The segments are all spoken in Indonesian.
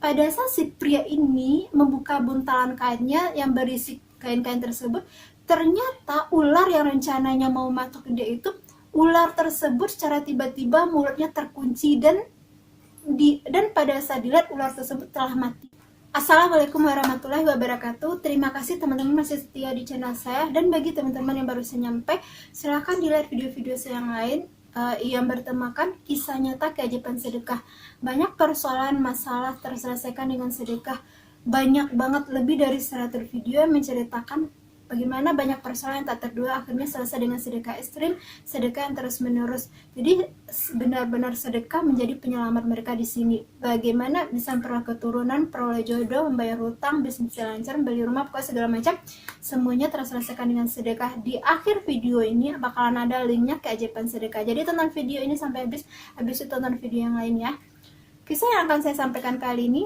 pada saat si pria ini membuka buntalan kainnya yang berisi kain-kain tersebut, ternyata ular yang rencananya mau masuk ke dia itu, ular tersebut secara tiba-tiba mulutnya terkunci dan pada saat dilihat ular tersebut telah mati. Assalamualaikum warahmatullahi wabarakatuh. Terima kasih teman-teman masih setia di channel saya, dan bagi teman-teman yang baru saja nyampe, silahkan dilihat video-video saya yang lain yang bertemakan kisah nyata keajaiban sedekah. Banyak persoalan masalah terselesaikan dengan sedekah. Banyak banget, lebih dari 100 video yang menceritakan bagaimana banyak persoalan yang tak terduga akhirnya selesai dengan sedekah ekstrim, sedekah yang terus menerus. Jadi benar-benar sedekah menjadi penyelamat mereka di sini. Bagaimana bisa memperoleh keturunan, peroleh jodoh, membayar hutang, bisnis lancar, beli rumah, pokoknya segala macam, semuanya terselesaikan dengan sedekah. Di akhir video ini bakalan ada linknya keajaiban sedekah. Jadi tonton video ini sampai habis itu tonton video yang lain ya. Kisah yang akan saya sampaikan kali ini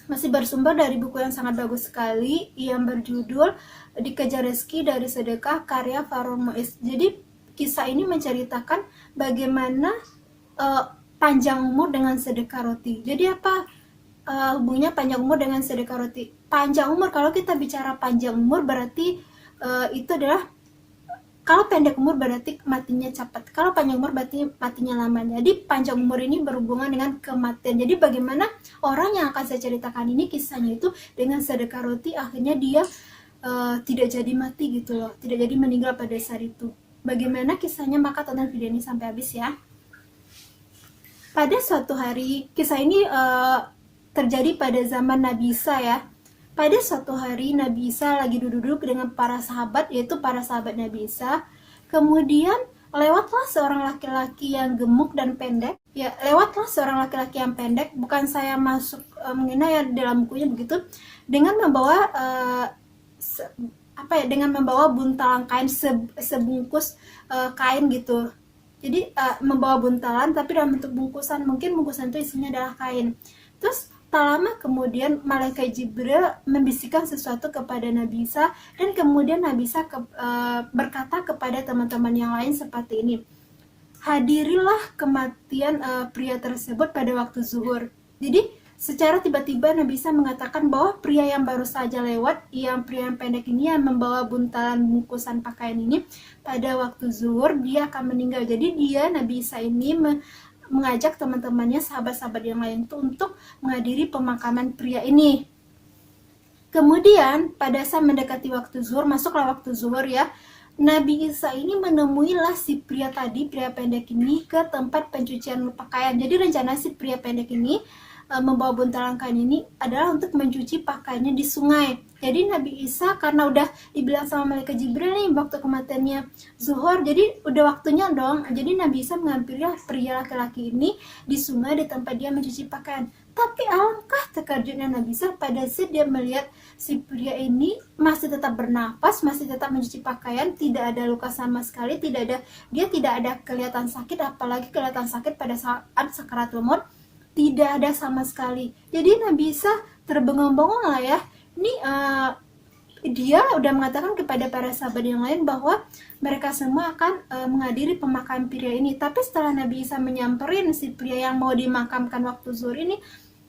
masih bersumber dari buku yang sangat bagus sekali yang berjudul Dikejar Rezeki dari Sedekah karya Farul Muiz. Jadi kisah ini menceritakan bagaimana panjang umur dengan sedekah roti. Jadi apa hubungannya panjang umur dengan sedekah roti? Panjang umur, kalau kita bicara panjang umur berarti itu adalah, kalau pendek umur berarti matinya cepat, kalau panjang umur berarti matinya lama. Jadi panjang umur ini berhubungan dengan kematian. Jadi bagaimana orang yang akan saya ceritakan ini kisahnya itu dengan sedekah roti akhirnya dia tidak jadi mati gitu loh, tidak jadi meninggal pada saat itu. Bagaimana kisahnya? Maka tonton video ini sampai habis ya. Pada suatu hari, kisah ini terjadi pada zaman Nabi Isa ya. Pada suatu hari Nabi Isa lagi duduk-duduk dengan para sahabat, yaitu para sahabat Nabi Isa. Kemudian lewatlah seorang laki-laki yang gemuk dan pendek. Ya, lewatlah seorang laki-laki yang pendek. Bukan saya masuk menghina ya, dalam bukunya begitu. Dengan membawa dengan membawa buntalan kain, sebungkus kain gitu. Jadi membawa buntalan tapi dalam bentuk bungkusan. Mungkin bungkusan itu isinya adalah kain. Terus tak lama kemudian malaikat Jibril membisikkan sesuatu kepada Nabi Isa, dan kemudian Nabi Isa berkata kepada teman-teman yang lain seperti ini, hadirilah kematian pria tersebut pada waktu zuhur. Jadi secara tiba-tiba Nabi Isa mengatakan bahwa pria yang baru saja lewat, yang pria yang pendek ini yang membawa buntalan bungkusan pakaian ini, pada waktu zuhur dia akan meninggal. Jadi Nabi Isa ini mengajak teman-temannya, sahabat-sahabat yang lain itu untuk menghadiri pemakaman pria ini. Kemudian pada saat mendekati waktu zuhur, masuklah waktu zuhur ya, Nabi Isa ini menemuilah si pria tadi, pria pendek ini, ke tempat pencucian pakaian. Jadi rencana si pria pendek ini membawa buntalan kain ini adalah untuk mencuci pakaiannya di sungai. Jadi Nabi Isa karena udah dibilang sama malaikat Jibril nih waktu kematiannya zuhur, jadi udah waktunya dong. Jadi Nabi Isa mengampiri pria laki-laki ini di sungai di tempat dia mencuci pakaian. Tapi alangkah terkejutnya Nabi Isa pada saat dia melihat si pria ini masih tetap bernapas, masih tetap mencuci pakaian, tidak ada luka sama sekali, dia tidak ada kelihatan sakit, apalagi kelihatan sakit pada saat sakaratul maut. Tidak ada sama sekali. Jadi Nabi Isa terbengong-bengong lah ya. Ini dia udah mengatakan kepada para sahabat yang lain bahwa mereka semua akan menghadiri pemakaman pria ini. Tapi setelah Nabi Isa menyamperin si pria yang mau dimakamkan waktu zuhur ini,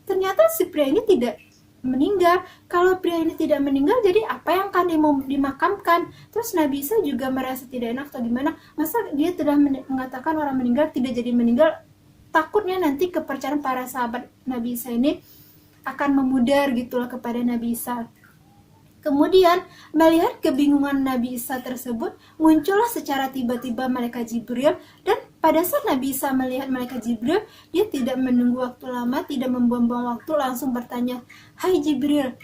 ternyata si pria ini tidak meninggal. Kalau pria ini tidak meninggal, jadi apa yang akan dimakamkan? Terus Nabi Isa juga merasa tidak enak atau gimana? Masa dia telah mengatakan orang meninggal tidak jadi meninggal? Takutnya nanti kepercayaan para sahabat Nabi Isa ini akan memudar gitulah kepada Nabi Isa. Kemudian melihat kebingungan Nabi Isa tersebut, muncullah secara tiba-tiba malaikat Jibril, dan pada saat Nabi Isa melihat malaikat Jibril, dia tidak menunggu waktu lama, tidak membuang-buang waktu, langsung bertanya, hai Jibril,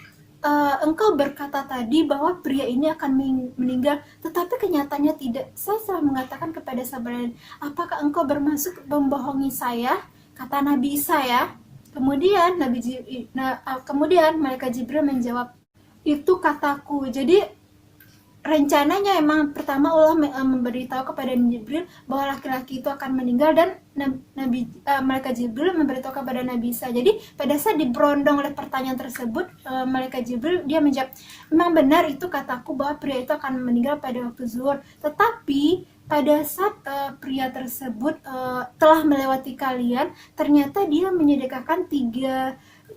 engkau berkata tadi bahwa pria ini akan meninggal, tetapi kenyataannya tidak. Saya telah mengatakan kepada sahabat, apakah engkau bermaksud membohongi saya? Kata Nabi Isa ya. Kemudian kemudian malaikat Jibril menjawab, itu kataku. Jadi rencananya emang pertama Allah memberitahu kepada Jibril bahwa laki-laki itu akan meninggal, dan malaikat Jibril memberitahu kepada Nabi Isa. Jadi pada saat diberondong oleh pertanyaan tersebut, malaikat Jibril dia menjawab, memang benar itu kataku bahwa pria itu akan meninggal pada waktu zuhur. Tetapi pada saat pria tersebut telah melewati kalian, ternyata dia menyedekahkan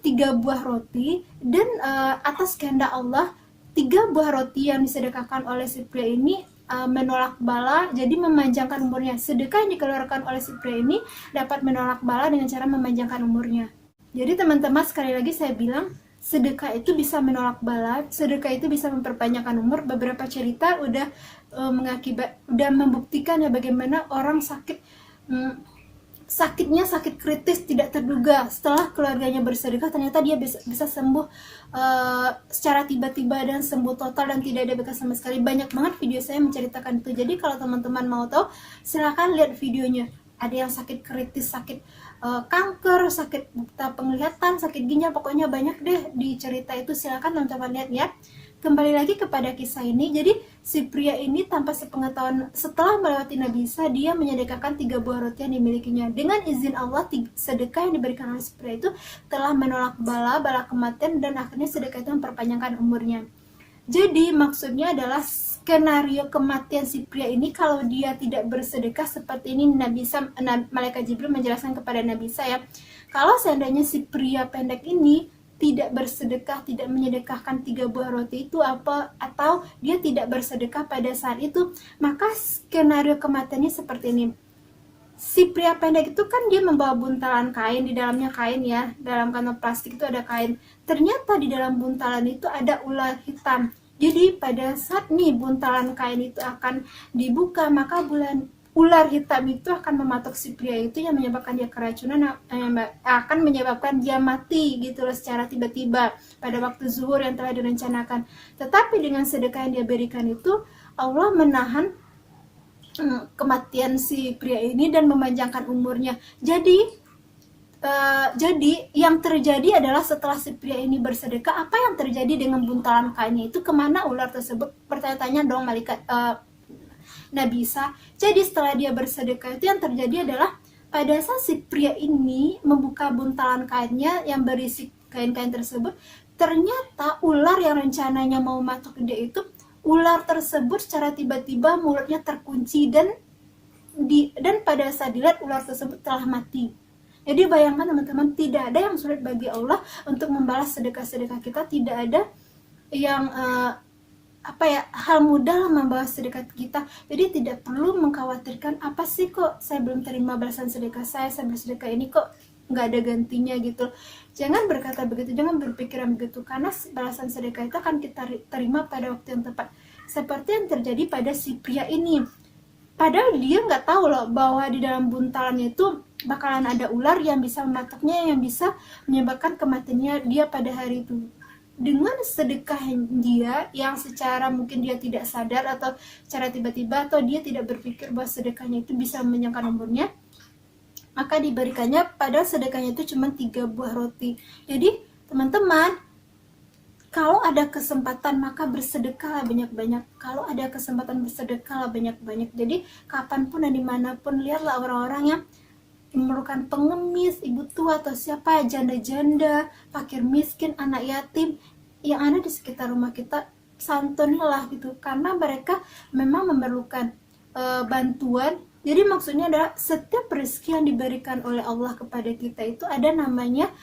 3 buah roti, dan atas kehendak Allah 3 buah roti yang disedekahkan oleh si pria ini menolak bala, jadi memanjangkan umurnya. Sedekah yang dikeluarkan oleh si pria ini dapat menolak bala dengan cara memanjangkan umurnya. Jadi teman-teman, sekali lagi saya bilang, sedekah itu bisa menolak bala, sedekah itu bisa memperpanjangkan umur. Beberapa cerita udah udah membuktikan ya bagaimana orang sakitnya sakit kritis tidak terduga, setelah keluarganya bersedekah ternyata dia bisa sembuh secara tiba-tiba dan sembuh total dan tidak ada bekas sama sekali. Banyak banget video saya menceritakan itu. Jadi kalau teman-teman mau tahu, silakan lihat videonya. Ada yang sakit kritis, sakit kanker, sakit buta penglihatan, sakit ginjal, pokoknya banyak deh di cerita itu. Silakan teman-teman lihat ya. Kembali lagi kepada kisah ini, jadi si pria ini tanpa sepengetahuan, setelah melewati Nabi Isa, dia menyedekahkan 3 buah roti yang dimilikinya. Dengan izin Allah, sedekah yang diberikan oleh si pria itu telah menolak bala kematian, dan akhirnya sedekah itu memperpanjangkan umurnya. Jadi maksudnya adalah skenario kematian si pria ini kalau dia tidak bersedekah, seperti ini Nabi Isa, Malaikat Jibril menjelaskan kepada Nabi Isa ya, kalau seandainya si pria pendek ini tidak bersedekah, tidak menyedekahkan 3 buah roti itu atau dia tidak bersedekah pada saat itu, maka skenario kematiannya seperti ini. Si pria pendek itu kan dia membawa buntalan kain, di dalamnya kain ya, dalam kantong plastik itu ada kain. Ternyata di dalam buntalan itu ada ular hitam. Jadi pada saat nih buntalan kain itu akan dibuka, maka ular hitam itu akan mematok si pria itu, yang menyebabkan dia keracunan, akan menyebabkan dia mati gitu loh secara tiba-tiba pada waktu zuhur yang telah direncanakan. Tetapi dengan sedekah yang dia berikan itu, Allah menahan kematian si pria ini dan memanjangkan umurnya. Jadi yang terjadi adalah setelah si pria ini bersedekah, apa yang terjadi dengan buntalan kainnya itu, kemana ular tersebut? Bertanya-tanya dong malaikat Nabi Isa. Jadi setelah dia bersedekah itu yang terjadi adalah pada saat si pria ini membuka buntalan kainnya yang berisi kain-kain tersebut, ternyata ular yang rencananya mau matok dia itu, ular tersebut secara tiba-tiba mulutnya terkunci dan pada saat dilihat ular tersebut telah mati. Jadi bayangkan teman-teman, tidak ada yang sulit bagi Allah untuk membalas sedekah-sedekah kita. Tidak ada yang hal mudah membalas sedekah kita. Jadi tidak perlu mengkhawatirkan, apa sih kok saya belum terima balasan sedekah saya bersedekah ini kok nggak ada gantinya gitu. Jangan berkata begitu, jangan berpikiran begitu, karena balasan sedekah itu akan kita terima pada waktu yang tepat. Seperti yang terjadi pada si pria ini. Padahal dia nggak tahu loh bahwa di dalam buntalannya itu bakalan ada ular yang bisa mematoknya, yang bisa menyebabkan kematiannya dia pada hari itu. Dengan sedekah dia yang secara mungkin dia tidak sadar atau secara tiba-tiba, atau dia tidak berpikir bahwa sedekahnya itu bisa menyangkan umurnya, maka diberikannya, padahal sedekahnya itu cuma 3 buah roti. Jadi teman-teman, kalau ada kesempatan maka bersedekahlah banyak-banyak. Kalau ada kesempatan bersedekahlah banyak-banyak. Jadi kapanpun dan dimanapun, lihatlah orang-orang yang memerlukan pengemis, ibu tua atau siapa, janda-janda, fakir miskin, anak yatim yang ada di sekitar rumah kita, santunilah gitu, karena mereka memang memerlukan bantuan. Jadi maksudnya adalah setiap rezeki yang diberikan oleh Allah kepada kita itu ada namanya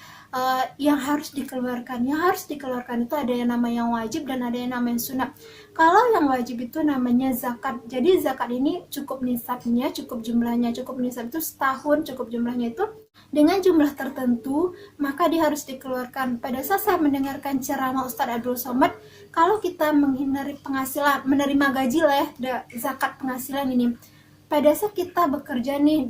yang harus dikeluarkan. Yang harus dikeluarkan itu ada yang namanya wajib dan ada yang namanya sunat. Kalau yang wajib itu namanya zakat. Jadi zakat ini cukup nisabnya, cukup jumlahnya, cukup nisab itu setahun, cukup jumlahnya itu dengan jumlah tertentu, maka dia harus dikeluarkan. Pada saat saya mendengarkan ceramah Ustadz Abdul Somad, kalau kita menghindari penghasilan, menerima gaji lah ya, zakat penghasilan ini. Pada saat kita bekerja nih,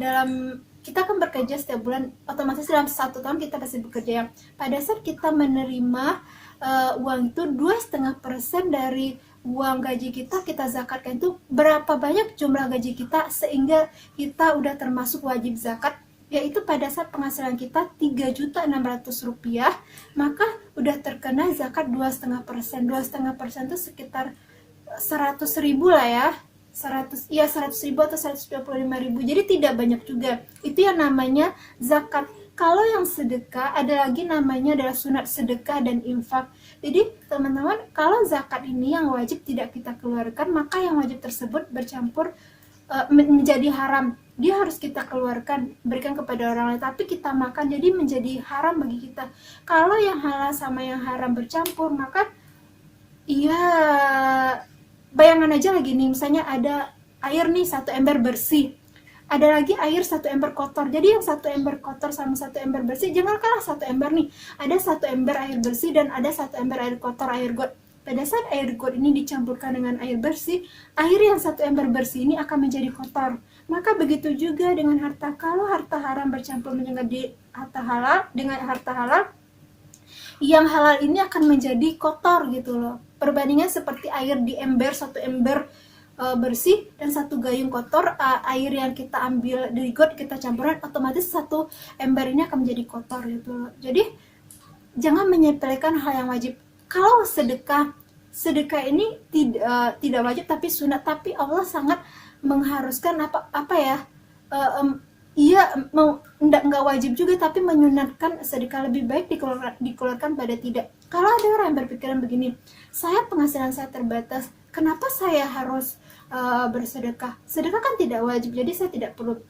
kita kan bekerja setiap bulan, otomatis dalam 1 tahun kita pasti bekerja ya. Pada saat kita menerima uang itu 2,5% dari uang gaji kita zakatkan, itu berapa banyak jumlah gaji kita sehingga kita udah termasuk wajib zakat, yaitu pada saat penghasilan kita 3.600.000 rupiah, maka udah terkena zakat 2,5%. 2,5% itu sekitar 100.000 lah ya. 100.000 atau 125.000. Jadi tidak banyak juga. Itu yang namanya zakat. Kalau yang sedekah ada lagi namanya adalah sunat sedekah dan infak. Jadi teman-teman, kalau zakat ini yang wajib tidak kita keluarkan, maka yang wajib tersebut bercampur menjadi haram. dia harus kita keluarkan, berikan kepada orang lain, tapi kita makan, jadi menjadi haram bagi kita. Kalau yang halal sama yang haram bercampur, maka iya, bayangan aja lagi nih, misalnya ada air nih 1 ember bersih, ada lagi air 1 ember kotor. Jadi yang 1 ember kotor sama 1 ember bersih, jangankanlah 1 ember nih, ada 1 ember air bersih dan ada 1 ember air kotor, air got. Pada saat air got ini dicampurkan dengan air bersih, air yang 1 ember bersih ini akan menjadi kotor. Maka begitu juga dengan harta. Kalau harta haram bercampur menjadi harta halal, dengan harta halal, yang halal ini akan menjadi kotor gitu loh. Perbandingan seperti air di ember, 1 ember bersih dan 1 gayung kotor, air yang kita ambil dari got kita campuran, otomatis 1 ember ini akan menjadi kotor gitu loh. Jadi jangan menyepelekan hal yang wajib. Kalau sedekah ini tidak wajib tapi sunat, tapi Allah sangat mengharuskan apa ya, iya, mau enggak wajib juga, tapi menyunatkan sedekah lebih baik dikeluarkan pada tidak. Kalau ada orang yang berpikiran begini, saya penghasilan saya terbatas, kenapa saya harus bersedekah? Sedekah kan tidak wajib, jadi saya tidak perlu.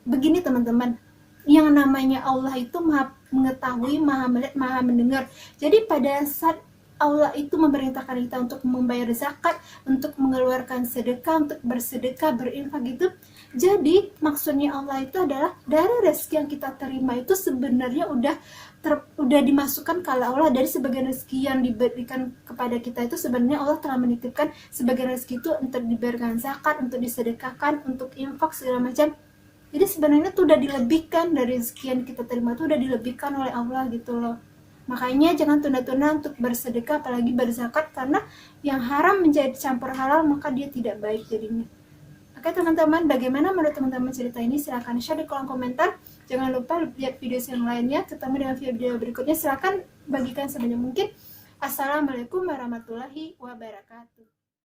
Begini teman-teman, yang namanya Allah itu maha mengetahui, maha melihat, maha mendengar. Jadi pada saat Allah itu memerintahkan kita untuk membayar zakat, untuk mengeluarkan sedekah, untuk bersedekah, berinfak gitu. Jadi maksudnya Allah itu adalah dari rezeki yang kita terima itu sebenarnya udah dimasukkan kalau Allah, dari sebagian rezeki yang diberikan kepada kita itu sebenarnya Allah telah menitipkan sebagian rezeki itu untuk diberikan zakat, untuk disedekahkan, untuk infak segala macam. Jadi sebenarnya itu udah dilebihkan dari rezeki yang kita terima, itu udah dilebihkan oleh Allah gitu loh. Makanya jangan tunda-tunda untuk bersedekah, apalagi berzakat, karena yang haram menjadi campur halal maka dia tidak baik jadinya. Oke teman-teman, bagaimana menurut teman-teman cerita ini? Silahkan share di kolom komentar. Jangan lupa lihat video yang lainnya. Ketemu dengan video berikutnya. Silahkan bagikan sebanyak mungkin. Assalamualaikum warahmatullahi wabarakatuh.